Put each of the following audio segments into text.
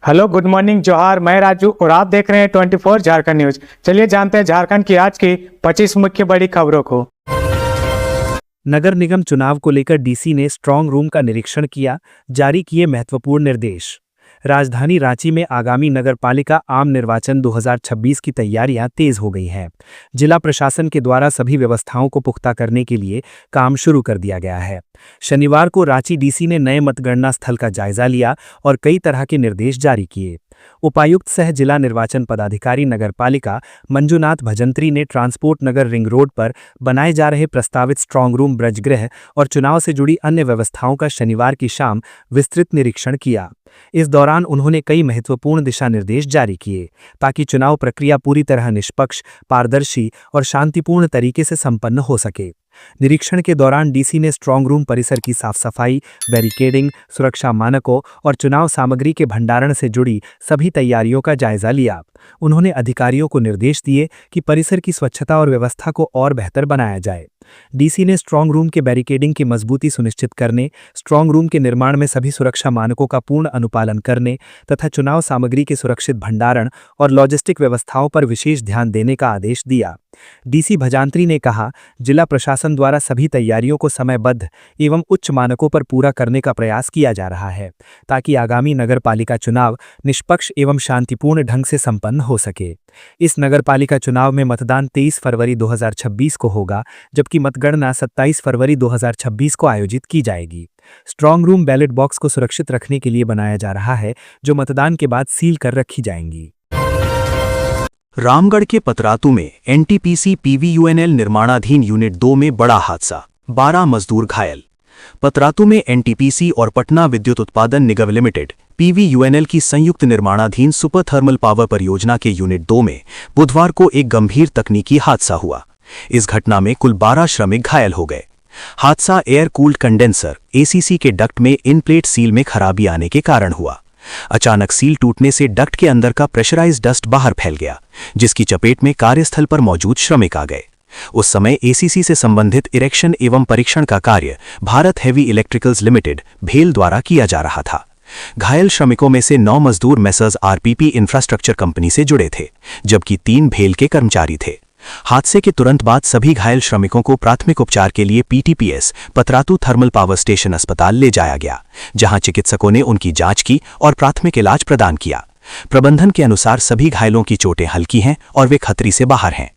Hello, good morning, जोहार। मैं राजू और आप देख रहे हैं 24 झारखंड न्यूज। चलिए जानते हैं झारखंड की आज की 25 मुख्य बड़ी खबरों को। नगर निगम चुनाव को लेकर डीसी ने स्ट्रांग रूम का निरीक्षण किया, जारी किए महत्वपूर्ण निर्देश। राजधानी रांची में आगामी नगर पालिका आम निर्वाचन 2026 की तैयारियां तेज हो गई हैं। जिला प्रशासन के द्वारा सभी व्यवस्थाओं को पुख्ता करने के लिए काम शुरू कर दिया गया है। शनिवार को रांची डीसी ने नए मतगणना स्थल का जायजा लिया और कई तरह के निर्देश जारी किए। उपायुक्त सह जिला निर्वाचन पदाधिकारी नगर पालिका मंजुनाथ भजंत्री ने ट्रांसपोर्ट नगर रिंग रोड पर बनाए जा रहे प्रस्तावित स्ट्रांग रूम, ब्रजगृह और चुनाव से जुड़ी अन्य व्यवस्थाओं का शनिवार की शाम विस्तृत निरीक्षण किया। इस दौरान उन्होंने कई महत्वपूर्ण दिशा निर्देश जारी किए ताकि चुनाव प्रक्रिया पूरी तरह निष्पक्ष, पारदर्शी और शांतिपूर्ण तरीके से संपन्न हो सके। निरीक्षण के दौरान डीसी ने स्ट्रांग रूम परिसर की साफ सफाई, बैरिकेडिंग, सुरक्षा मानकों और चुनाव सामग्री के भंडारण से जुड़ी सभी तैयारियों का जायजा लिया। उन्होंने अधिकारियों को निर्देश दिए कि परिसर की स्वच्छता और व्यवस्था को और बेहतर बनाया जाए। डीसी ने स्ट्रांग रूम के बैरिकेडिंग की मजबूती सुनिश्चित करने, स्ट्रांग रूम के निर्माण में सभी सुरक्षा मानकों का पूर्ण अनुपालन करने तथा चुनाव सामग्री के सुरक्षित भंडारण और लॉजिस्टिक व्यवस्थाओं पर विशेष ध्यान देने का आदेश दिया। डीसी भजांत्री ने कहा, जिला प्रशासन द्वारा सभी तैयारियों को समयबद्ध एवं उच्च मानकों पर पूरा करने का प्रयास किया जा रहा है ताकि आगामी नगर पालिका चुनाव निष्पक्ष एवं शांतिपूर्ण ढंग से संपन्न हो सके। इस नगर पालिका चुनाव में मतदान 23 फरवरी 2026 को होगा, जबकि मतगणना 27 फरवरी 2026 को आयोजित की जाएगी। स्ट्रांग रूम बैलेट बॉक्स को सुरक्षित रखने के लिए बनाया जा रहा है, जो मतदान के बाद सील कर रखी जाएंगी। रामगढ़ के पतरातू में एनटीपीसी पीवीयूएनएल निर्माणाधीन यूनिट 2 में बड़ा हादसा, 12 मजदूर घायल। पतरातू में एनटीपीसी और पटना विद्युत उत्पादन निगम लिमिटेड पीवीयूएनएल की संयुक्त निर्माणाधीन सुपर थर्मल पावर परियोजना के यूनिट 2 में बुधवार को एक गंभीर तकनीकी हादसा हुआ। इस घटना में कुल 12 श्रमिक घायल हो गए। हादसा एयर कूल्ड कंडेंसर एसीसी के डक्ट में इन प्लेट सील में खराबी आने के कारण हुआ। अचानक सील टूटने से डक्ट के अंदर का प्रेशराइज्ड डस्ट बाहर फैल गया, जिसकी चपेट में कार्यस्थल पर मौजूद श्रमिक आ गए। उस समय एसीसी से संबंधित इरेक्शन एवं परीक्षण का कार्य भारत हेवी इलेक्ट्रिकल्स लिमिटेड भेल द्वारा किया जा रहा था। घायल श्रमिकों में से 9 मजदूर मेसर्स आरपीपी इंफ्रास्ट्रक्चर कंपनी से जुड़े थे, जबकि 3 भेल के कर्मचारी थे। हादसे के तुरंत बाद सभी घायल श्रमिकों को प्राथमिक उपचार के लिए PTPS Patratu thermal power station अस्पताल ले जाया गया, जहां चिकित्सकों ने उनकी जांच की और प्राथमिक इलाज प्रदान किया। प्रबंधन के अनुसार सभी घायलों की चोटें हल्की हैं और वे खतरे से बाहर हैं।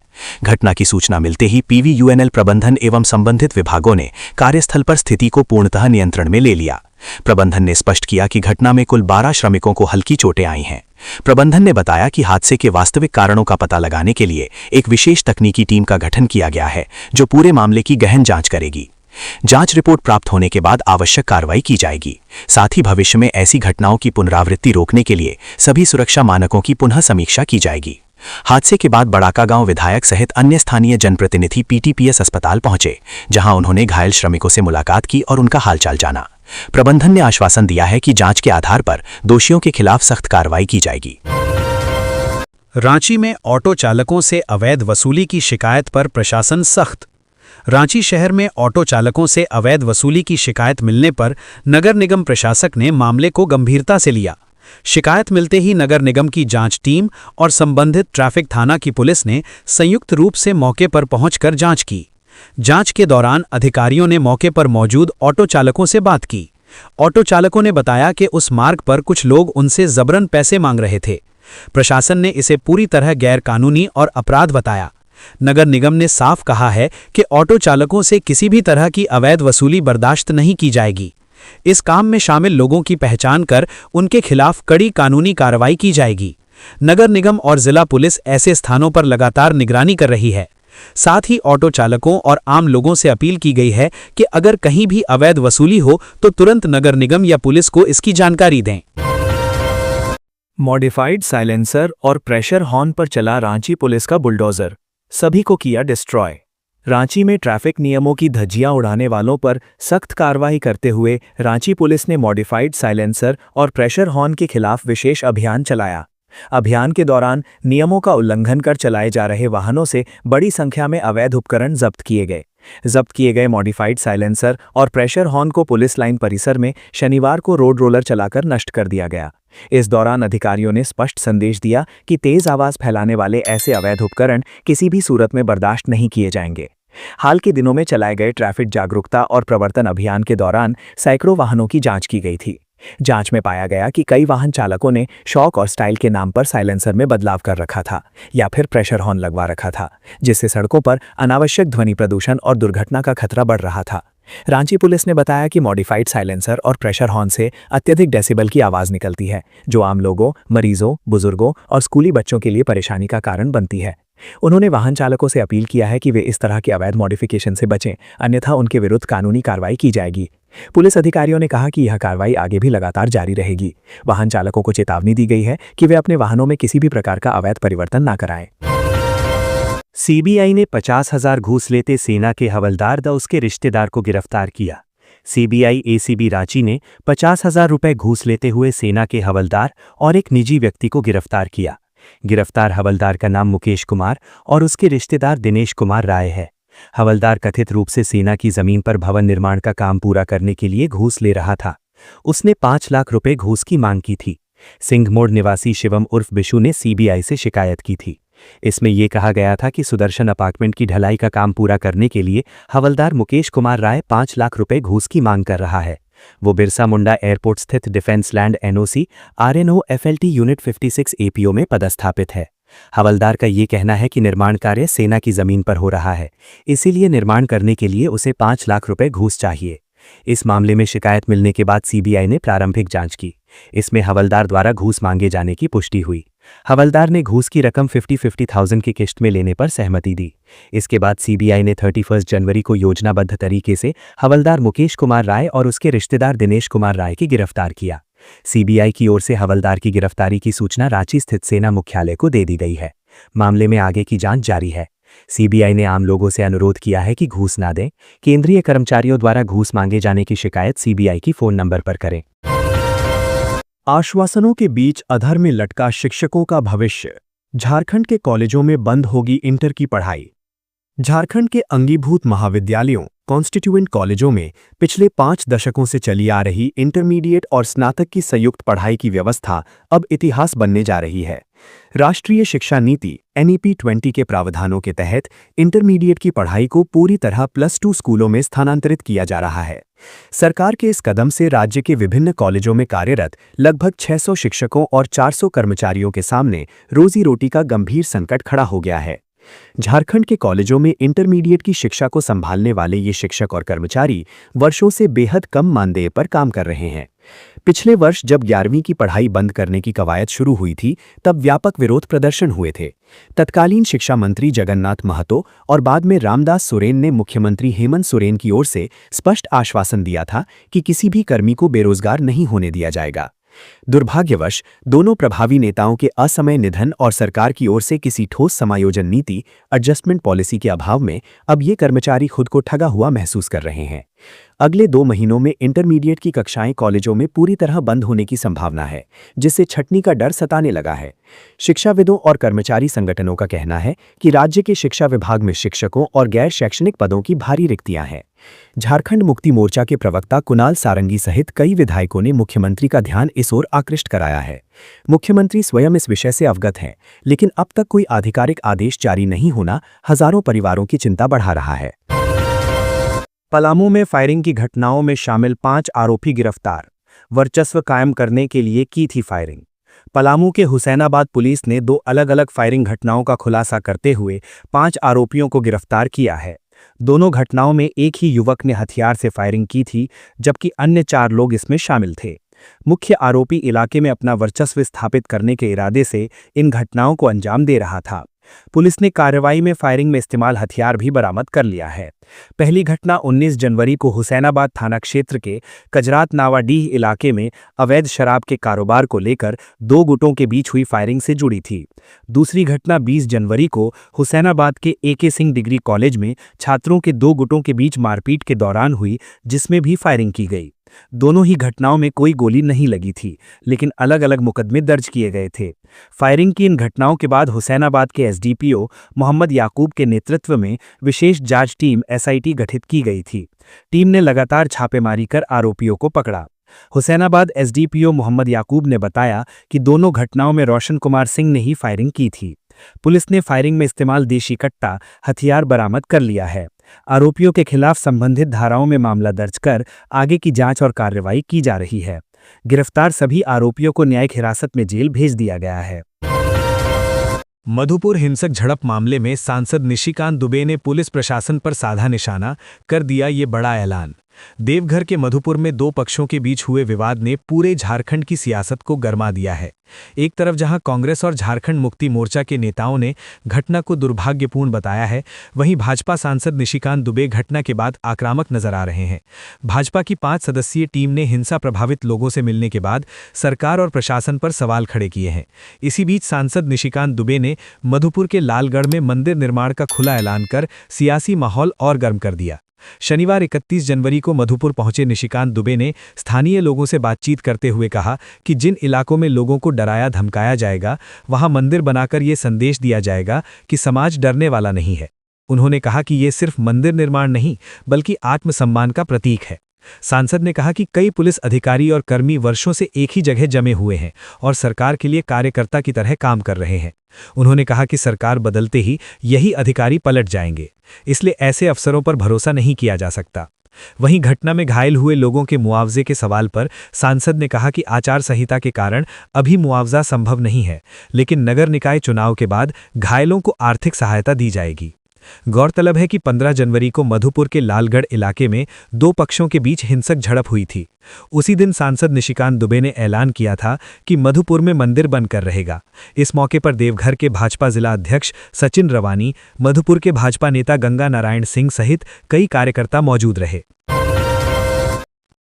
घटना की सूचना मिलते ही पीवीयूएनएल प्रबंधन एवं संबंधित विभागों ने कार्यस्थल पर स्थिति को पूर्णतः नियंत्रण में ले लिया। प्रबंधन ने स्पष्ट किया कि घटना में कुल 12 श्रमिकों को हल्की चोटें आई हैं। प्रबंधन ने बताया कि हादसे के वास्तविक कारणों का पता लगाने के लिए एक विशेष तकनीकी टीम का गठन किया गया है, जो पूरे मामले की गहन जांच करेगी। जांच रिपोर्ट प्राप्त होने के बाद आवश्यक कार्रवाई की जाएगी। साथ ही भविष्य में ऐसी घटनाओं की पुनरावृत्ति रोकने के लिए सभी सुरक्षा मानकों की पुनः समीक्षा की जाएगी। हादसे के बाद बड़ाका गांव विधायक सहित अन्य स्थानीय जनप्रतिनिधि पीटीपीएस अस्पताल पहुंचे, जहां उन्होंने घायल श्रमिकों से मुलाकात की और उनका हालचाल जाना। प्रबंधन ने आश्वासन दिया है कि जांच के आधार पर दोषियों के खिलाफ सख्त कार्रवाई की जाएगी। रांची में ऑटो चालकों से अवैध वसूली की शिकायत पर प्रशासन सख्त। रांची शहर में ऑटो चालकों से अवैध वसूली की शिकायत मिलने पर नगर निगम प्रशासक ने मामले को गंभीरता से लिया। शिकायत मिलते ही नगर निगम की जांच टीम और संबंधित ट्रैफिक थाना की पुलिस ने संयुक्त रूप से मौके पर पहुंचकर जांच की। जांच के दौरान अधिकारियों ने मौके पर मौजूद ऑटो चालकों से बात की। ऑटो चालकों ने बताया कि उस मार्ग पर कुछ लोग उनसे जबरन पैसे मांग रहे थे। प्रशासन ने इसे पूरी तरह गैरकानूनी और अपराध बताया। नगर निगम ने साफ कहा है कि ऑटो चालकों से किसी भी तरह की अवैध वसूली बर्दाश्त नहीं की जाएगी। इस काम में शामिल लोगों की पहचान कर उनके खिलाफ कड़ी कानूनी कार्रवाई की जाएगी। नगर निगम और जिला पुलिस ऐसे स्थानों पर लगातार निगरानी कर रही है। साथ ही ऑटो चालकों और आम लोगों से अपील की गई है कि अगर कहीं भी अवैध वसूली हो तो तुरंत नगर निगम या पुलिस को इसकी जानकारी दें। मॉडिफाइड साइलेंसर और प्रेशर हॉर्न पर चला रांची पुलिस का बुलडोजर, सभी को किया डिस्ट्रॉय। रांची में ट्रैफिक नियमों की धज्जियां उड़ाने वालों पर सख्त कार्रवाई करते हुए रांची पुलिस ने मॉडिफाइड साइलेंसर और प्रेशर हॉर्न के खिलाफ विशेष अभियान चलाया। अभियान के दौरान नियमों का उल्लंघन कर चलाए जा रहे वाहनों से बड़ी संख्या में अवैध उपकरण जब्त किए गए। जब्त किए गए मॉडिफाइड साइलेंसर और प्रेशर हॉर्न को पुलिस लाइन परिसर में शनिवार को रोड रोलर चलाकर नष्ट कर दिया गया। इस दौरान अधिकारियों ने स्पष्ट संदेश दिया कि तेज आवाज फैलाने वाले ऐसे अवैध उपकरण किसी भी सूरत में बर्दाश्त नहीं किए जाएंगे। हाल के दिनों में चलाए गए ट्रैफिक जागरूकता और प्रवर्तन अभियान के दौरान सैकड़ों वाहनों की जांच की गई थी। जांच में पाया गया कि कई वाहन चालकों ने शौक और स्टाइल के नाम पर साइलेंसर में बदलाव कर रखा था या फिर प्रेशर हॉर्न लगवा रखा था, जिससे सड़कों पर अनावश्यक ध्वनि प्रदूषण और दुर्घटना का खतरा बढ़ रहा था। रांची पुलिस ने बताया कि मॉडिफाइड साइलेंसर और प्रेशर हॉर्न से अत्यधिक डेसिबल की आवाज निकलती है, जो आम लोगों, मरीजों, बुजुर्गों और स्कूली बच्चों के लिए परेशानी का कारण बनती है। उन्होंने वाहन चालकों से अपील किया है कि वे इस तरह के अवैध मॉडिफिकेशन से बचें, अन्यथा उनके विरुद्ध कानूनी कार्रवाई की जाएगी। पुलिस अधिकारियों ने कहा कि यह कार्रवाई आगे भी लगातार जारी रहेगी। वाहन चालकों को चेतावनी दी गई है कि वे अपने वाहनों में किसी भी प्रकार का अवैध परिवर्तन न कराएं। सीबीआई ने 50,000 घूस लेते सेना के हवलदार व उसके रिश्तेदार को गिरफ्तार किया। सीबीआई एसीबी रांची ने 50,000 रुपए घूस लेते हुए सेना के हवलदार और एक निजी व्यक्ति को गिरफ्तार किया। गिरफ्तार हवलदार का नाम मुकेश कुमार और उसके रिश्तेदार दिनेश कुमार राय है। हवलदार कथित रूप से सेना की जमीन पर भवन निर्माण का काम पूरा करने के लिए घूस ले रहा था। उसने 5 लाख रुपए घूस की मांग की थी। सिंघमोड़ निवासी शिवम उर्फ बिशु ने सीबीआई से शिकायत की थी। इसमें यह कहा गया था कि सुदर्शन अपार्टमेंट की ढलाई का काम पूरा करने के लिए हवलदार मुकेश कुमार राय 5 लाख रुपए घूस की मांग कर रहा है। वो बिरसा मुंडा एयरपोर्ट स्थित defence land NOC RNO FLT unit 56 APO में पदस्थापित है। हवलदार का ये कहना है कि निर्माण कार्य सेना की जमीन पर हो रहा है, इसीलिए निर्माण करने के लिए उसे 5 लाख रुपए घूस चाहिए। इस मामले में शिकायत मिलने के बाद सीबीआई ने प्रारंभिक जांच की। इसमें हवलदार द्वारा घूस मांगे जाने की पुष्टि हुई। हवलदार ने घूस की रकम 50,000 की किश्त में लेने पर सहमति दी। इसके बाद सीबीआई ने 31 जनवरी को योजनाबद्ध तरीके से हवलदार मुकेश कुमार राय और उसके रिश्तेदार दिनेश कुमार राय की गिरफ्तार किया। सीबीआई की ओर से हवलदार की गिरफ्तारी की सूचना रांची स्थित सेना मुख्यालय को दे दी गई है। मामले में आगे की जांच जारी है। सीबीआई ने आम लोगों से अनुरोध किया है कि घूस ना दें। केंद्रीय कर्मचारियों द्वारा घूस मांगे जाने की शिकायत सीबीआई की फोन नंबर पर करें। आश्वासनों के बीच अधर में लटका शिक्षकों का भविष्य। झारखंड के कॉलेजों में बंद होगी इंटर की पढ़ाई। झारखंड के अंगीभूत महाविद्यालयों कॉन्स्टिट्यूएंट कॉलेजों में पिछले 5 दशकों से चली आ रही इंटरमीडिएट और स्नातक की संयुक्त पढ़ाई की व्यवस्था अब इतिहास बनने जा रही है। राष्ट्रीय शिक्षा नीति NEP 20 के प्रावधानों के तहत इंटरमीडिएट की पढ़ाई को पूरी तरह +2 स्कूलों में स्थानांतरित किया जा रहा है। सरकार के इस कदम से राज्य के विभिन्न कॉलेजों में कार्यरत लगभग 600 शिक्षकों और 400 कर्मचारियों के सामने रोजी रोटी का गंभीर संकट खड़ा हो गया है। झारखंड के कॉलेजों में इंटरमीडिएट की शिक्षा को संभालने वाले ये शिक्षक और कर्मचारी वर्षों से बेहद कम मानदेय पर काम कर रहे हैं। पिछले वर्ष जब 11वीं की पढ़ाई बंद करने की कवायद शुरू हुई थी, तब व्यापक विरोध प्रदर्शन हुए थे। तत्कालीन शिक्षा मंत्री जगन्नाथ महतो और बाद में रामदास सोरेन ने मुख्यमंत्री हेमंत सोरेन की ओर से स्पष्ट आश्वासन दिया था कि किसी भी कर्मी को बेरोजगार नहीं होने दिया जाएगा। दुर्भाग्यवश दोनों प्रभावी नेताओं के असमय निधन और सरकार की ओर से किसी ठोस समायोजन नीति एडजस्टमेंट पॉलिसी के अभाव में अब ये कर्मचारी खुद को ठगा हुआ महसूस कर रहे हैं। अगले 2 महीनों में इंटरमीडिएट की कक्षाएं कॉलेजों में पूरी तरह बंद होने की संभावना है, जिससे छंटनी का डर सताने लगा है। शिक्षाविदों और कर्मचारी संगठनों का कहना है कि राज्य के शिक्षा विभाग में शिक्षकों और गैर शैक्षणिक पदों की भारी रिक्तियां हैं। झारखंड मुक्ति मोर्चा के प्रवक्ता कुणाल सारंगी सहित कई विधायकों ने मुख्यमंत्री का ध्यान इस ओर आकृष्ट कराया है। मुख्यमंत्री स्वयं इस विषय से अवगत हैं, लेकिन अब तक कोई आधिकारिक आदेश जारी नहीं होना हजारों परिवारों की चिंता बढ़ा रहा है। पलामू में फायरिंग की घटनाओं में शामिल 5 आरोपी गिरफ्तार। वर्चस्व कायम करने के लिए की थी फायरिंग। पलामू के हुसैनाबाद पुलिस ने 2 अलग-अलग फायरिंग घटनाओं का खुलासा करते हुए 5 आरोपियों को गिरफ्तार किया है। दोनों घटनाओं में एक ही युवक ने हथियार से फायरिंग की थी, जबकि अन्य 4 लोग इसमें शामिल थे। मुख्य आरोपी इलाके में अपना वर्चस्व स्थापित करने के इरादे से इन घटनाओं को अंजाम दे रहा था। पुलिस ने कार्रवाई में फायरिंग में इस्तेमाल हथियार भी बरामद कर लिया है। पहली घटना 19 जनवरी को हुसैनाबाद थाना क्षेत्र के कजरात नावाडीह इलाके में अवैध शराब के कारोबार को लेकर 2 गुटों के बीच हुई फायरिंग से जुड़ी थी। दूसरी घटना 20 जनवरी को हुसैनाबाद के AK सिंह डिग्री कॉलेज में छात्रों के 2 गुटों के बीच मारपीट के दौरान हुई, जिसमें भी फायरिंग की गई। दोनों ही घटनाओं में कोई गोली नहीं लगी थी, लेकिन अलग अलग मुकदमे दर्ज किए गए थे। फायरिंग की इन घटनाओं के बाद हुसैनाबाद के SDPO मोहम्मद याकूब के नेतृत्व में विशेष जांच टीम SIT गठित की गई थी। टीम ने लगातार छापेमारी कर आरोपियों को पकड़ा। हुसैनाबाद एसडीपीओ मोहम्मद याकूब ने बताया कि दोनों घटनाओं में रोशन कुमार सिंह ने ही फायरिंग की थी। पुलिस ने फायरिंग में इस्तेमाल देशी कट्टा हथियार बरामद कर लिया है। आरोपियों के खिलाफ संबंधित धाराओं में मामला दर्ज कर आगे की जांच और कार्रवाई की जा रही है। गिरफ्तार सभी आरोपियों को न्यायिक हिरासत में जेल भेज दिया गया है। मधुपुर हिंसक झड़प मामले में सांसद निशिकांत दुबे ने पुलिस प्रशासन पर साधा निशाना कर दिया ये बड़ा ऐलान। देवघर के मधुपुर में दो पक्षों के बीच हुए विवाद ने पूरे झारखंड की सियासत को गरमा दिया है। एक तरफ जहां कांग्रेस और झारखंड मुक्ति मोर्चा के नेताओं ने घटना को दुर्भाग्यपूर्ण बताया है, वहीं भाजपा सांसद निशिकांत दुबे घटना के बाद आक्रामक नजर आ रहे हैं। भाजपा की 5 सदस्यीय टीम ने हिंसा प्रभावित लोगों से मिलने के बाद सरकार और प्रशासन पर सवाल खड़े किए हैं। इसी बीच सांसद निशिकांत दुबे ने मधुपुर के लालगढ़ में मंदिर निर्माण का खुला ऐलान कर सियासी माहौल और गर्म कर दिया। शनिवार 31 जनवरी को मधुपुर पहुंचे निशिकांत दुबे ने स्थानीय लोगों से बातचीत करते हुए कहा कि जिन इलाकों में लोगों को डराया धमकाया जाएगा, वहां मंदिर बनाकर ये संदेश दिया जाएगा कि समाज डरने वाला नहीं है। उन्होंने कहा कि ये सिर्फ मंदिर निर्माण नहीं बल्कि आत्मसम्मान का प्रतीक है। सांसद ने कहा कि कई पुलिस अधिकारी और कर्मी वर्षों से एक ही जगह जमे हुए हैं और सरकार के लिए कार्यकर्ता की तरह काम कर रहे हैं। उन्होंने कहा कि सरकार बदलते ही यही अधिकारी पलट जाएंगे, इसलिए ऐसे अफसरों पर भरोसा नहीं किया जा सकता। वहीं घटना में घायल हुए लोगों के मुआवजे के सवाल पर सांसद ने कहा कि आचार संहिता के कारण अभी मुआवजा संभव नहीं है, लेकिन नगर निकाय चुनाव के बाद घायलों को आर्थिक सहायता दी जाएगी। गौरतलब है कि 15 जनवरी को मधुपुर के लालगढ़ इलाके में दो पक्षों के बीच हिंसक झड़प हुई थी। उसी दिन सांसद निशिकांत दुबे ने ऐलान किया था कि मधुपुर में मंदिर बनकर रहेगा। इस मौके पर देवघर के भाजपा जिला अध्यक्ष सचिन रवानी, मधुपुर के भाजपा नेता गंगा नारायण सिंह सहित कई कार्यकर्ता मौजूद रहे।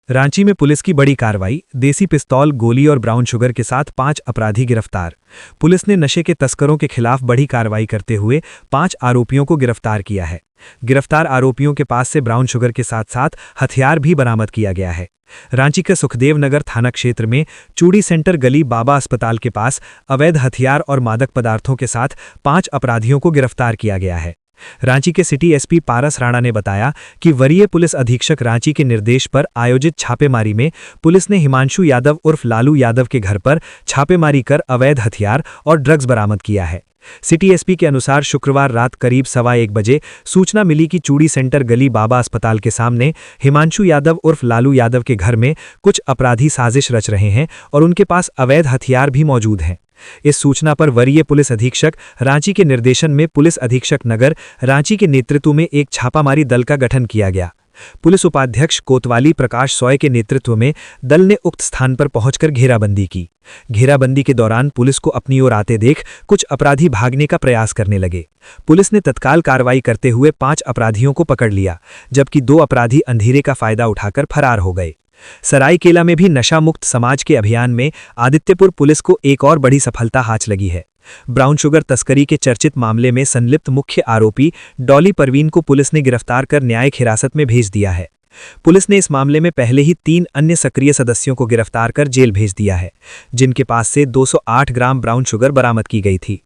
रांची में पुलिस की बड़ी कार्रवाई, देसी पिस्तौल, गोली और ब्राउन शुगर के साथ 5 अपराधी गिरफ्तार। पुलिस ने नशे के तस्करों के खिलाफ बड़ी कार्रवाई करते हुए 5 आरोपियों को गिरफ्तार किया है। गिरफ्तार आरोपियों के पास से ब्राउन शुगर के साथ साथ हथियार भी बरामद किया गया है। रांची के सुखदेव नगर थाना क्षेत्र में चूड़ी सेंटर गली बाबा अस्पताल के पास अवैध हथियार और मादक पदार्थों के साथ 5 अपराधियों को गिरफ्तार किया गया है। रांची के सिटी एसपी पारस राणा ने बताया कि वरीय पुलिस अधीक्षक रांची के निर्देश पर आयोजित छापेमारी में पुलिस ने हिमांशु यादव उर्फ लालू यादव के घर पर छापेमारी कर अवैध हथियार और ड्रग्स बरामद किया है। सिटी एसपी के अनुसार शुक्रवार रात करीब 1:15 बजे सूचना मिली कि चूड़ी सेंटर गली बाबा अस्पताल के सामने हिमांशु यादव उर्फ लालू यादव के घर में कुछ अपराधी साजिश रच रहे हैं और उनके पास अवैध हथियार भी मौजूद हैं। इस सूचना पर वरीय पुलिस अधीक्षक रांची के निर्देशन में पुलिस अधीक्षक नगर रांची के नेतृत्व में एक छापामारी दल का गठन किया गया। पुलिस उपाध्यक्ष कोतवाली प्रकाश सॉय के नेतृत्व में दल ने उक्त स्थान पर पहुंचकर घेराबंदी की। घेराबंदी के दौरान पुलिस को अपनी ओर आते देख कुछ अपराधी भागने का प्रयास करने लगे। पुलिस ने तत्काल कार्रवाई करते हुए 5 अपराधियों को पकड़ लिया, जबकि 2 अपराधी अंधेरे का फायदा उठाकर फरार हो गए। सरायकेला में भी नशा मुक्त समाज के अभियान में आदित्यपुर पुलिस को एक और बड़ी सफलता हाथ लगी है। ब्राउन शुगर तस्करी के चर्चित मामले में संलिप्त मुख्य आरोपी डॉली परवीन को पुलिस ने गिरफ्तार कर न्यायिक हिरासत में भेज दिया है। पुलिस ने इस मामले में पहले ही 3 अन्य सक्रिय सदस्यों को गिरफ्तार कर जेल भेज दिया है, जिनके पास से 208 ग्राम ब्राउन शुगर बरामद की गई थी।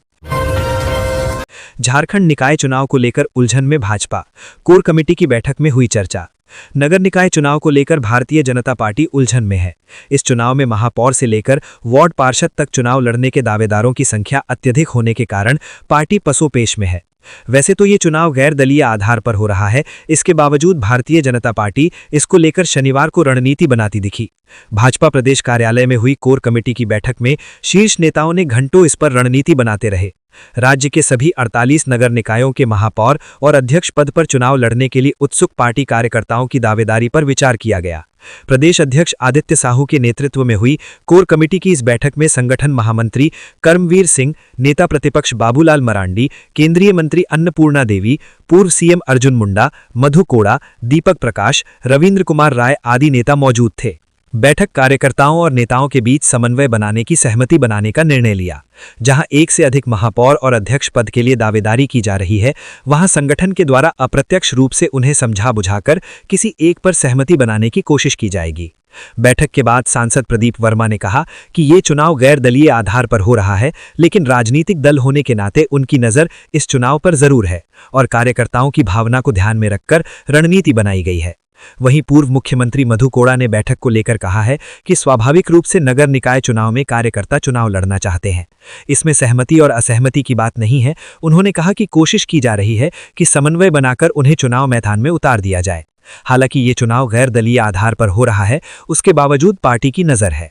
झारखंड निकाय चुनाव को लेकर उलझन में भाजपा, कोर कमेटी की बैठक में हुई चर्चा। नगर निकाय चुनाव को लेकर भारतीय जनता पार्टी उलझन में है। इस चुनाव में महापौर से लेकर वार्ड पार्षद तक चुनाव लड़ने के दावेदारों की संख्या अत्यधिक होने के कारण पार्टी पसोपेश में है। वैसे तो ये चुनाव गैर दलीय आधार पर हो रहा है, इसके बावजूद भारतीय जनता पार्टी इसको लेकर शनिवार को रणनीति बनाती दिखी। भाजपा प्रदेश कार्यालय में हुई कोर कमेटी की बैठक में शीर्ष नेताओं ने घंटों इस पर रणनीति बनाते रहे। राज्य के सभी 48 नगर निकायों के महापौर और अध्यक्ष पद पर चुनाव लड़ने के लिए उत्सुक पार्टी कार्यकर्ताओं की दावेदारी पर विचार किया गया। प्रदेश अध्यक्ष आदित्य साहू के नेतृत्व में हुई कोर कमेटी की इस बैठक में संगठन महामंत्री कर्मवीर सिंह, नेता प्रतिपक्ष बाबूलाल मरांडी, केंद्रीय मंत्री अन्नपूर्णा देवी, पूर्व सीएम अर्जुन मुंडा, मधु कोड़ा, दीपक प्रकाश, रविंद्र कुमार राय आदि नेता मौजूद थे। बैठक कार्यकर्ताओं और नेताओं के बीच समन्वय बनाने की सहमति बनाने का निर्णय लिया। जहां एक से अधिक महापौर और अध्यक्ष पद के लिए दावेदारी की जा रही है, वहां संगठन के द्वारा अप्रत्यक्ष रूप से उन्हें समझा बुझाकर किसी एक पर सहमति बनाने की कोशिश की जाएगी। बैठक के बाद सांसद प्रदीप वर्मा ने कहा कि ये चुनाव गैर दलीय आधार पर हो रहा है, लेकिन राजनीतिक दल होने के नाते उनकी नज़र इस चुनाव पर जरूर है और कार्यकर्ताओं की भावना को ध्यान में रखकर रणनीति बनाई गई है। वहीं पूर्व मुख्यमंत्री मधु कोड़ा ने बैठक को लेकर कहा है कि स्वाभाविक रूप से नगर निकाय चुनाव में कार्यकर्ता चुनाव लड़ना चाहते हैं। इसमें सहमति और असहमति की बात नहीं है। उन्होंने कहा कि कोशिश की जा रही है कि समन्वय बनाकर उन्हें चुनाव मैदान में उतार दिया जाए। हालांकि ये चुनाव गैर दलीय आधार पर हो रहा है, उसके बावजूद पार्टी की नजर है।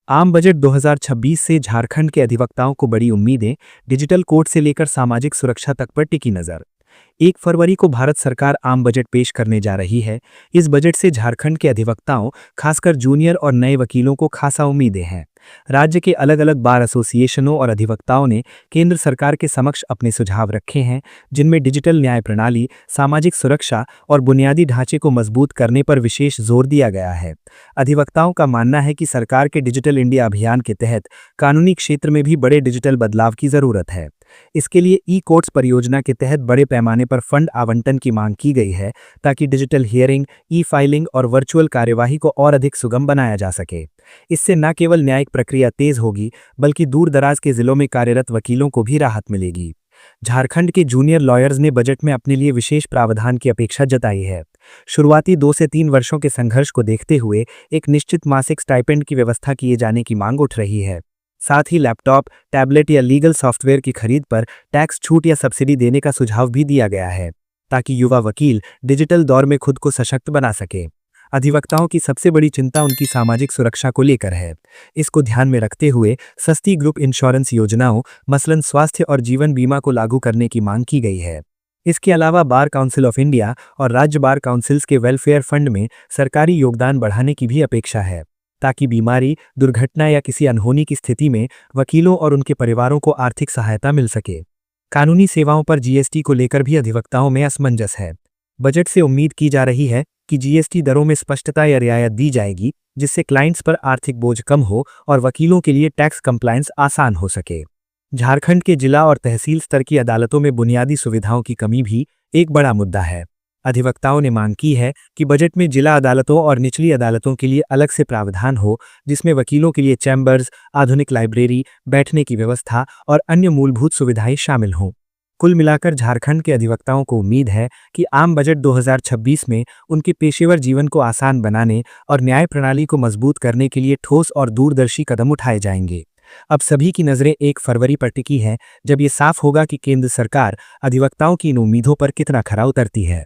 आम बजट 2026 से झारखंड के अधिवक्ताओं को बड़ी उम्मीदें, डिजिटल कोर्ट से लेकर सामाजिक सुरक्षा तक पर टिकी नजर। 1 फरवरी को भारत सरकार आम बजट पेश करने जा रही है। इस बजट से झारखंड के अधिवक्ताओं, खासकर जूनियर और नए वकीलों को खासा उम्मीदें हैं। राज्य के अलग अलग बार एसोसिएशनों और अधिवक्ताओं ने केंद्र सरकार के समक्ष अपने सुझाव रखे हैं, जिनमें डिजिटल न्याय प्रणाली, सामाजिक सुरक्षा और बुनियादी ढांचे को मजबूत करने पर विशेष जोर दिया गया है। अधिवक्ताओं का मानना है कि सरकार के डिजिटल इंडिया अभियान के तहत कानूनी क्षेत्र में भी बड़े डिजिटल बदलाव की जरूरत है। इसके लिए ई-कोर्ट्स परियोजना के तहत बड़े पैमाने पर फंड आवंटन की मांग की गई है, ताकि डिजिटल हियरिंग, ई-फाइलिंग और वर्चुअल कार्यवाही को और अधिक सुगम बनाया जा सके। इससे न केवल न्यायिक प्रक्रिया तेज होगी, बल्कि दूर दराज के जिलों में कार्यरत वकीलों को भी राहत मिलेगी। झारखंड के जूनियर लॉयर्स ने बजट में अपने लिए विशेष प्रावधान की अपेक्षा जताई है। शुरुआती 2 से 3 वर्षों के संघर्ष को देखते हुए एक निश्चित मासिक स्टाइपेंड की व्यवस्था किए जाने की मांग उठ रही है। साथ ही लैपटॉप, टैबलेट या लीगल सॉफ्टवेयर की खरीद पर टैक्स छूट या सब्सिडी देने का सुझाव भी दिया गया है, ताकि युवा वकील डिजिटल दौर में खुद को सशक्त बना सके। अधिवक्ताओं की सबसे बड़ी चिंता उनकी सामाजिक सुरक्षा को लेकर है। इसको ध्यान में रखते हुए सस्ती ग्रुप इंश्योरेंस योजनाओं, मसलन स्वास्थ्य और जीवन बीमा को लागू करने की मांग की गई है। इसके अलावा बार काउंसिल ऑफ इंडिया और राज्य बार काउंसिल्स के वेलफेयर फंड में सरकारी योगदान बढ़ाने की भी अपेक्षा है, ताकि बीमारी, दुर्घटना या किसी अनहोनी की स्थिति में वकीलों और उनके परिवारों को आर्थिक सहायता मिल सके। कानूनी सेवाओं पर जीएसटी को लेकर भी अधिवक्ताओं में असमंजस है। बजट से उम्मीद की जा रही है कि जीएसटी दरों में स्पष्टता या रियायत दी जाएगी, जिससे क्लाइंट्स पर आर्थिक बोझ कम हो और वकीलों के लिए टैक्स कंप्लायंस आसान हो सके। झारखंड के जिला और तहसील स्तर की अदालतों में बुनियादी सुविधाओं की कमी भी एक बड़ा मुद्दा है। अधिवक्ताओं ने मांग की है कि बजट में जिला अदालतों और निचली अदालतों के लिए अलग से प्रावधान हो, जिसमें वकीलों के लिए चैम्बर्स, आधुनिक लाइब्रेरी, बैठने की व्यवस्था और अन्य मूलभूत सुविधाएं शामिल हों। कुल मिलाकर झारखंड के अधिवक्ताओं को उम्मीद है कि आम बजट 2026 में उनके पेशेवर जीवन को आसान बनाने और न्याय प्रणाली को मजबूत करने के लिए ठोस और दूरदर्शी कदम उठाए जाएंगे। अब सभी की नज़रें 1 फरवरी पर टिकी हैं, जब ये साफ होगा कि केंद्र सरकार अधिवक्ताओं की इन उम्मीदों पर कितना खरा उतरती है।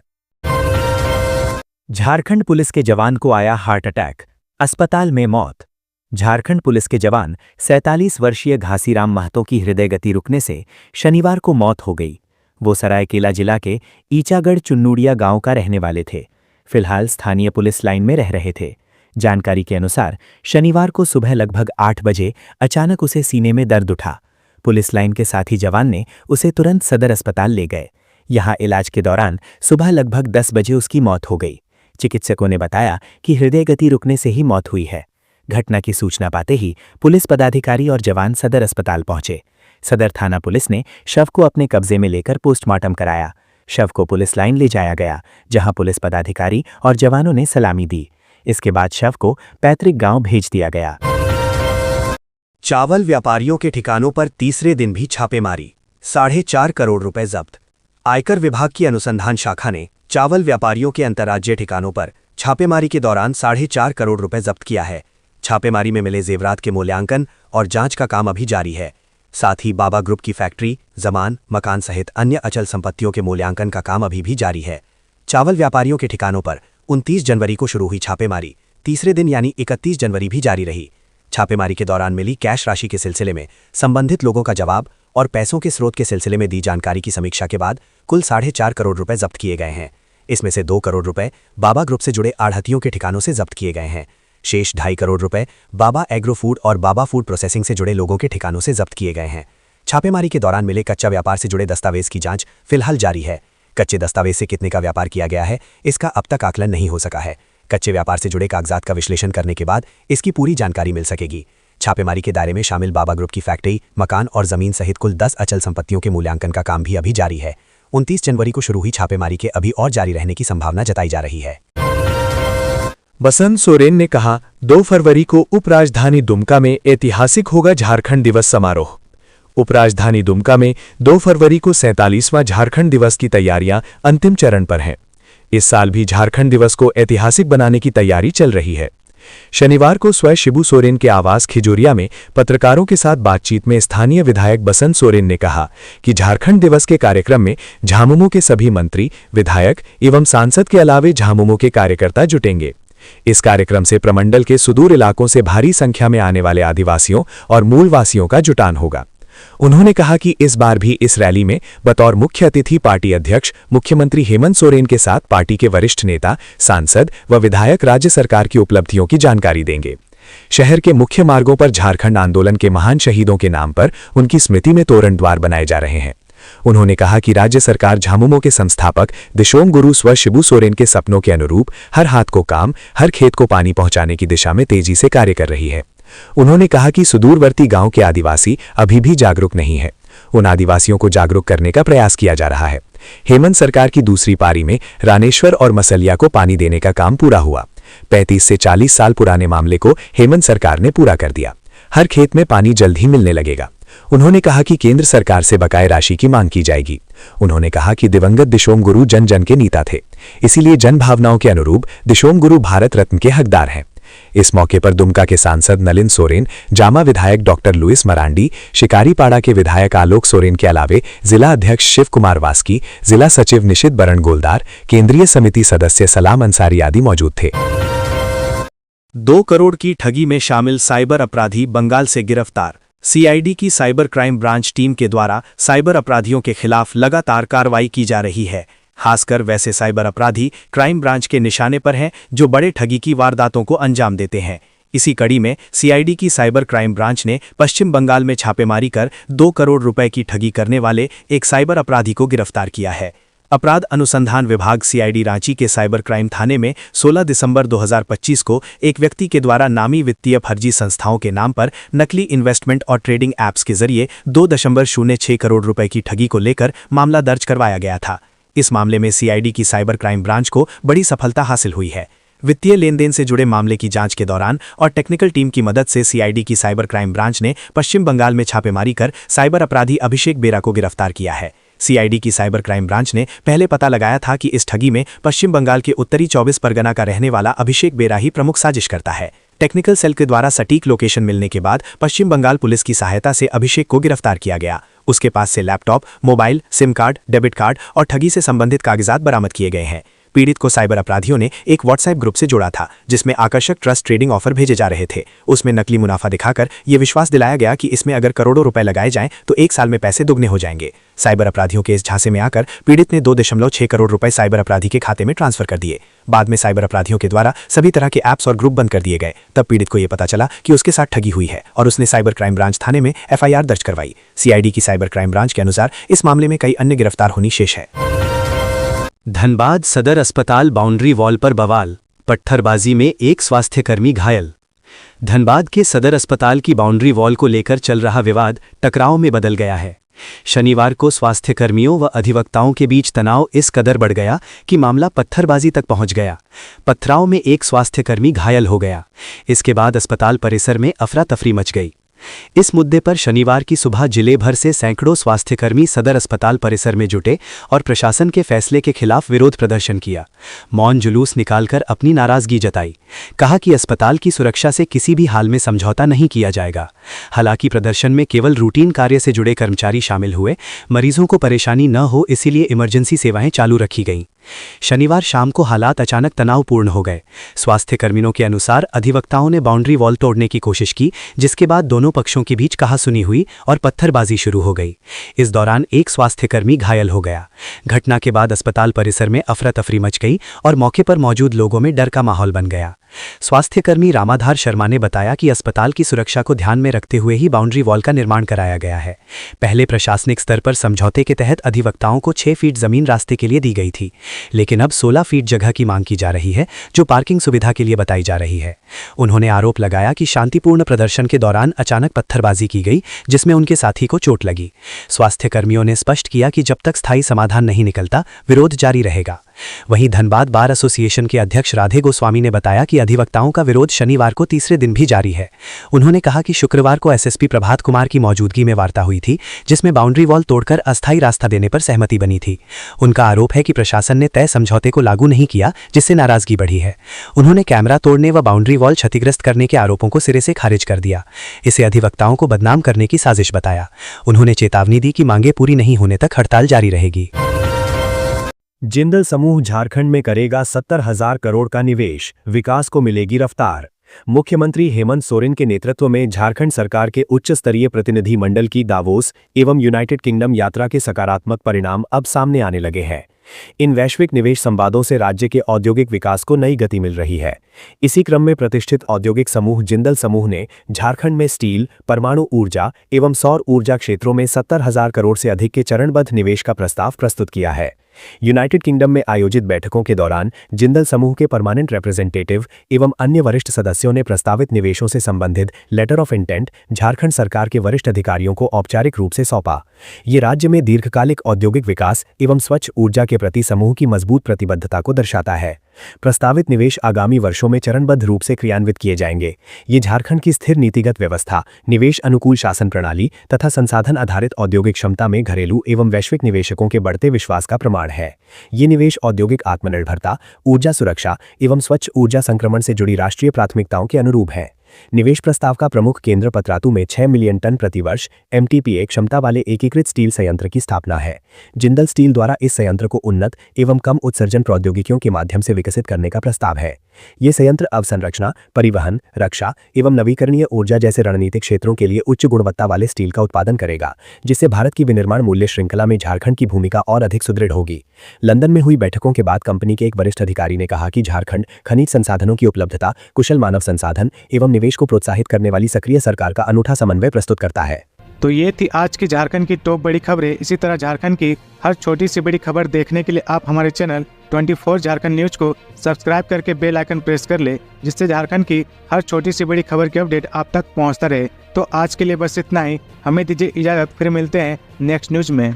झारखंड पुलिस के जवान को आया हार्ट अटैक, अस्पताल में मौत। झारखंड पुलिस के जवान 47 वर्षीय घासीराम महतो की हृदय गति रुकने से शनिवार को मौत हो गई। वो सरायकेला जिला के ईचागढ़ चुन्नुड़िया गांव का रहने वाले थे। फिलहाल स्थानीय पुलिस लाइन में रह रहे थे। जानकारी के अनुसार शनिवार को सुबह लगभग 8 बजे अचानक उसे सीने में दर्द उठा। पुलिस लाइन के साथी जवान ने उसे तुरंत सदर अस्पताल ले गए। यहां इलाज के दौरान सुबह लगभग 10 बजे उसकी मौत हो गई। चिकित्सकों ने बताया कि हृदय गति रुकने से ही मौत हुई है। घटना की सूचना पाते ही पुलिस पदाधिकारी और जवान सदर अस्पताल पहुंचे। सदर थाना पुलिस ने शव को अपने कब्जे में लेकर पोस्टमार्टम कराया। शव को पुलिस लाइन ले जाया गया, जहां पुलिस पदाधिकारी और जवानों ने सलामी दी। इसके बाद शव को पैतृक गांव भेज दिया गया। चावल व्यापारियों के ठिकानों पर तीसरे दिन भी छापेमारी, 4.5 करोड़ रुपए जब्त। आयकर विभाग की अनुसंधान शाखा ने चावल व्यापारियों के अंतर्राज्यीय ठिकानों पर छापेमारी के दौरान 4.5 करोड़ रुपए जब्त किया है। छापेमारी में मिले जेवरात के मूल्यांकन और जांच का काम अभी जारी है। साथ ही बाबा ग्रुप की फैक्ट्री, जमान, मकान सहित अन्य अचल संपत्तियों के मूल्यांकन का काम अभी भी जारी है। चावल व्यापारियों के ठिकानों पर 29 जनवरी को शुरू हुई छापेमारी तीसरे दिन यानी 31 जनवरी भी जारी रही। छापेमारी के दौरान मिली कैश राशि के सिलसिले में संबंधित लोगों का जवाब और पैसों के स्रोत के सिलसिले में दी जानकारी की समीक्षा के बाद कुल 4.5 करोड़ रुपए जब्त किए गए हैं। इसमें से 2 करोड़ रुपए बाबा ग्रुप से जुड़े आढ़तियों के ठिकानों से जब्त किए गए हैं। शेष 2.5 करोड़ रुपए बाबा एग्रो फूड और बाबा फूड प्रोसेसिंग से जुड़े लोगों के ठिकानों से जब्त किए गए हैं। छापेमारी के दौरान मिले कच्चा व्यापार से जुड़े दस्तावेज की जांच फिलहाल जारी है। कच्चे दस्तावेज से कितने का व्यापार किया गया है, इसका अब तक आकलन नहीं हो सका है। कच्चे व्यापार से जुड़े कागजात का विश्लेषण करने के बाद इसकी पूरी जानकारी मिल सकेगी। छापेमारी के दायरे में शामिल बाबा ग्रुप की फैक्ट्री, मकान और जमीन सहित कुल 10 अचल संपत्तियों के मूल्यांकन का काम भी अभी जारी है। 29 जनवरी को शुरू हुई छापेमारी के अभी और जारी रहने की संभावना जताई जा रही है। बसंत सोरेन ने कहा, 2 फरवरी को उपराजधानी दुमका में ऐतिहासिक होगा झारखंड दिवस समारोह। उपराजधानी दुमका में 2 फरवरी को 47वां झारखंड दिवस की तैयारियां अंतिम चरण पर हैं। इस साल भी झारखंड दिवस को ऐतिहासिक बनाने की तैयारी चल रही है। शनिवार को स्वयं शिबू सोरेन के आवास खिजोरिया में पत्रकारों के साथ बातचीत में स्थानीय विधायक बसंत सोरेन ने कहा कि झारखंड दिवस के कार्यक्रम में झामुमो के सभी मंत्री, विधायक एवं सांसद के अलावे झामुमो के कार्यकर्ता जुटेंगे। इस कार्यक्रम से प्रमंडल के सुदूर इलाकों से भारी संख्या में आने वाले आदिवासियों और मूलवासियों का जुटान होगा। उन्होंने कहा कि इस बार भी इस रैली में बतौर मुख्य अतिथि पार्टी अध्यक्ष मुख्यमंत्री हेमंत सोरेन के साथ पार्टी के वरिष्ठ नेता, सांसद व विधायक राज्य सरकार की उपलब्धियों की जानकारी देंगे। शहर के मुख्य मार्गों पर झारखंड आंदोलन के महान शहीदों के नाम पर उनकी स्मृति में तोरण द्वार बनाए जा रहे हैं। उन्होंने कहा कि राज्य सरकार झामुमो के संस्थापक दिशोम गुरु स्व शिबू सोरेन के सपनों के अनुरूप हर हाथ को काम, हर खेत को पानी पहुंचाने की दिशा में तेजी से कार्य कर रही है। उन्होंने कहा कि सुदूरवर्ती गांव के आदिवासी अभी भी जागरूक नहीं है। उन आदिवासियों को जागरूक करने का प्रयास किया जा रहा है। हेमंत सरकार की दूसरी पारी में रानेश्वर और मसलिया को पानी देने का काम पूरा हुआ। 35 से 40 साल पुराने मामले को हेमंत सरकार ने पूरा कर दिया। हर खेत में पानी जल्द ही मिलने लगेगा। उन्होंने कहा कि केंद्र सरकार से बकाये राशि की मांग की जाएगी। उन्होंने कहा कि दिवंगत दिशोम गुरु जन जन के नेता थे, इसीलिए जन भावनाओं के अनुरूप दिशोम गुरु भारत रत्न के हकदार हैं। इस मौके पर दुमका के सांसद नलिन सोरेन, जामा विधायक डॉक्टर लुइस मरांडी, शिकारीपाड़ा के विधायक आलोक सोरेन के अलावे जिला अध्यक्ष शिव कुमार वास्की, जिला सचिव निशित बरण गोलदार, केंद्रीय समिति सदस्य सलाम अंसारी आदि मौजूद थे। 2 करोड़ की ठगी में शामिल साइबर अपराधी बंगाल से गिरफ्तार। सीआईडी की साइबर क्राइम ब्रांच टीम के द्वारा साइबर अपराधियों के खिलाफ लगातार कार्रवाई की जा रही है। खासकर वैसे साइबर अपराधी क्राइम ब्रांच के निशाने पर हैं जो बड़े ठगी की वारदातों को अंजाम देते हैं। इसी कड़ी में सीआईडी की साइबर क्राइम ब्रांच ने पश्चिम बंगाल में छापेमारी कर 2 करोड़ रुपए की ठगी करने वाले एक साइबर अपराधी को गिरफ्तार किया है। अपराध अनुसंधान विभाग सीआईडी रांची के साइबर क्राइम थाने में 16 दिसंबर 2025 को एक व्यक्ति के द्वारा नामी वित्तीय फर्जी संस्थाओं के नाम पर नकली इन्वेस्टमेंट और ट्रेडिंग ऐप्स के जरिए 2.06 करोड़ रुपए की ठगी को लेकर मामला दर्ज करवाया गया था। इस मामले में सीआईडी की साइबर क्राइम ब्रांच को बड़ी सफलता हासिल हुई है। वित्तीय लेन देन से जुड़े मामले की जांच के दौरान और टेक्निकल टीम की मदद से सीआईडी की साइबर क्राइम ब्रांच ने पश्चिम बंगाल में छापेमारी कर साइबर अपराधी अभिषेक बेरा को गिरफ्तार किया है। सीआईडी की साइबर क्राइम ब्रांच ने पहले पता लगाया था कि इस ठगी में पश्चिम बंगाल के उत्तरी 24 परगना का रहने वाला अभिषेक बेरा ही प्रमुख साजिश करता है। टेक्निकल सेल के द्वारा सटीक लोकेशन मिलने के बाद पश्चिम बंगाल पुलिस की सहायता से अभिषेक को गिरफ्तार किया गया। उसके पास से laptop, mobile, SIM card, debit card और ठगी से संबंधित कागजात बरामद किए गए हैं। पीड़ित को साइबर अपराधियों ने एक व्हाट्सएप ग्रुप से जोड़ा था जिसमें आकर्षक ट्रस्ट ट्रेडिंग ऑफर भेजे जा रहे थे। उसमें नकली मुनाफा दिखाकर यह विश्वास दिलाया गया कि इसमें अगर करोड़ों रुपए लगाए जाएं तो 1 साल में पैसे दुगने हो जाएंगे। साइबर अपराधियों के इस झांसे में आकर पीड़ित ने 2.6 करोड़ रुपए साइबर अपराधी के खाते में ट्रांसफर कर दिए। बाद में साइबर अपराधियों के द्वारा सभी तरह के ऐप्स और ग्रुप बंद कर दिए गए। तब पीड़ित को यह पता चला कि उसके साथ ठगी हुई है और उसने साइबर क्राइम ब्रांच थाने में एफआईआर दर्ज करवाई। सीआईडी की साइबर क्राइम ब्रांच के अनुसार इस मामले में कई अन्य गिरफ्तार होनी शेष है। धनबाद सदर अस्पताल बाउंड्री वॉल पर बवाल, पत्थरबाजी में एक स्वास्थ्यकर्मी घायल। धनबाद के सदर अस्पताल की बाउंड्री वॉल को लेकर चल रहा विवाद टकराव में बदल गया है। शनिवार को स्वास्थ्यकर्मियों व अधिवक्ताओं के बीच तनाव इस कदर बढ़ गया कि मामला पत्थरबाजी तक पहुंच गया। पथराव में एक स्वास्थ्यकर्मी घायल हो गया। इसके बाद अस्पताल परिसर में अफरा तफरी मच गई। इस मुद्दे पर शनिवार की सुबह जिले भर से सैकड़ों स्वास्थ्यकर्मी सदर अस्पताल परिसर में जुटे और प्रशासन के फैसले के खिलाफ विरोध प्रदर्शन किया। मौन जुलूस निकालकर अपनी नाराजगी जताई। कहा कि अस्पताल की सुरक्षा से किसी भी हाल में समझौता नहीं किया जाएगा। हालांकि प्रदर्शन में केवल रूटीन कार्य से जुड़े कर्मचारी शामिल हुए। मरीजों को परेशानी न हो इसीलिए इमरजेंसी सेवाएं चालू रखी गईं। शनिवार शाम को हालात अचानक तनावपूर्ण हो गए। स्वास्थ्यकर्मियों के अनुसार अधिवक्ताओं ने बाउंड्री वॉल तोड़ने की कोशिश की, जिसके बाद दोनों पक्षों के बीच कहासुनी हुई और पत्थरबाजी शुरू हो गई। इस दौरान एक स्वास्थ्यकर्मी घायल हो गया। घटना के बाद अस्पताल परिसर में अफरा तफरी मच गई और मौके पर मौजूद लोगों में डर का माहौल बन गया। स्वास्थ्यकर्मी रामाधार शर्मा ने बताया कि अस्पताल की सुरक्षा को ध्यान में रखते हुए ही बाउंड्री वॉल का निर्माण कराया गया है। पहले प्रशासनिक स्तर पर समझौते के तहत अधिवक्ताओं को 6 फीट जमीन रास्ते के लिए दी गई थी, लेकिन अब 16 फीट जगह की मांग की जा रही है, जो पार्किंग सुविधा के लिए बताई जा रही है। उन्होंने आरोप लगाया कि शांतिपूर्ण प्रदर्शन के दौरान अचानक पत्थरबाजी की गई, जिसमें उनके साथी को चोट लगी। स्वास्थ्यकर्मियों ने स्पष्ट किया कि जब तक स्थायी समाधान नहीं निकलता, विरोध जारी रहेगा। वहीं धनबाद बार एसोसिएशन के अध्यक्ष राधे गोस्वामी ने बताया कि अधिवक्ताओं का विरोध शनिवार को तीसरे दिन भी जारी है। उन्होंने कहा कि शुक्रवार को एसएसपी प्रभात कुमार की मौजूदगी में वार्ता हुई थी, जिसमें बाउंड्री वॉल तोड़कर अस्थायी रास्ता देने पर सहमति बनी थी। उनका आरोप है कि प्रशासन ने तय समझौते को लागू नहीं किया, जिससे नाराजगी बढ़ी है। उन्होंने कैमरा तोड़ने व बाउंड्री वॉल क्षतिग्रस्त करने के आरोपों को सिरे से खारिज कर दिया। इसे अधिवक्ताओं को बदनाम करने की साजिश बताया। उन्होंने चेतावनी दी कि मांगे पूरी नहीं होने तक हड़ताल जारी रहेगी। जिंदल समूह झारखंड में करेगा 70,000 करोड़ का निवेश, विकास को मिलेगी रफ्तार। मुख्यमंत्री हेमंत सोरेन के नेतृत्व में झारखंड सरकार के उच्च स्तरीय प्रतिनिधि मंडल की दावोस एवं यूनाइटेड किंगडम यात्रा के सकारात्मक परिणाम अब सामने आने लगे हैं। इन वैश्विक निवेश संवादों से राज्य के औद्योगिक विकास को नई गति मिल रही है। इसी क्रम में प्रतिष्ठित औद्योगिक समूह जिंदल समूह ने झारखंड में स्टील, परमाणु ऊर्जा एवं सौर ऊर्जा क्षेत्रों में 70,000 करोड़ से अधिक के चरणबद्ध निवेश का प्रस्ताव प्रस्तुत किया है। यूनाइटेड किंगडम में आयोजित बैठकों के दौरान जिंदल समूह के परमानेंट रिप्रेजेंटेटिव एवं अन्य वरिष्ठ सदस्यों ने प्रस्तावित निवेशों से संबंधित लेटर ऑफ इंटेंट झारखंड सरकार के वरिष्ठ अधिकारियों को औपचारिक रूप से सौंपा। ये राज्य में दीर्घकालिक औद्योगिक विकास एवं स्वच्छ ऊर्जा के प्रति समूह की मजबूत प्रतिबद्धता को दर्शाता है। प्रस्तावित निवेश आगामी वर्षों में चरणबद्ध रूप से क्रियान्वित किए जाएंगे। ये झारखंड की स्थिर नीतिगत व्यवस्था, निवेश अनुकूल शासन प्रणाली तथा संसाधन आधारित औद्योगिक क्षमता में घरेलू एवं वैश्विक निवेशकों के बढ़ते विश्वास का प्रमाण है। ये निवेश औद्योगिक आत्मनिर्भरता, ऊर्जा सुरक्षा एवं स्वच्छ ऊर्जा संक्रमण से जुड़ी राष्ट्रीय प्राथमिकताओं के अनुरूप है। निवेश प्रस्ताव का प्रमुख केंद्र पतरातू में 6 मिलियन टन प्रतिवर्ष MTPA क्षमता वाले एकीकृत स्टील संयंत्र की स्थापना है। जिंदल स्टील द्वारा इस संयंत्र को उन्नत एवं कम उत्सर्जन प्रौद्योगिकियों के माध्यम से विकसित करने का प्रस्ताव है। ये संयंत्र अवसंरचना, परिवहन, रक्षा एवं नवीकरणीय ऊर्जा जैसे रणनीतिक क्षेत्रों के लिए उच्च गुणवत्ता वाले स्टील का उत्पादन करेगा, जिससे भारत की विनिर्माण मूल्य श्रृंखला में झारखंड की भूमिका और अधिक सुदृढ़ होगी। लंदन में हुई बैठकों के बाद कंपनी के एक वरिष्ठ अधिकारी ने कहा कि झारखंड खनिज संसाधनों की उपलब्धता, कुशल मानव संसाधन एवं निवेश को प्रोत्साहित करने वाली सक्रिय सरकार का अनूठा समन्वय प्रस्तुत करता है। तो ये थी आज की झारखंड की टॉप बड़ी खबरें। इसी तरह झारखंड की हर छोटी सी बड़ी खबर देखने के लिए आप हमारे चैनल 24 झारखंड न्यूज को सब्सक्राइब करके बेल आइकन प्रेस कर ले, जिससे झारखंड की हर छोटी सी बड़ी खबर की अपडेट आप तक पहुंचता रहे। तो आज के लिए बस इतना ही। हमें दीजिए इजाजत, फिर मिलते हैं नेक्स्ट न्यूज में।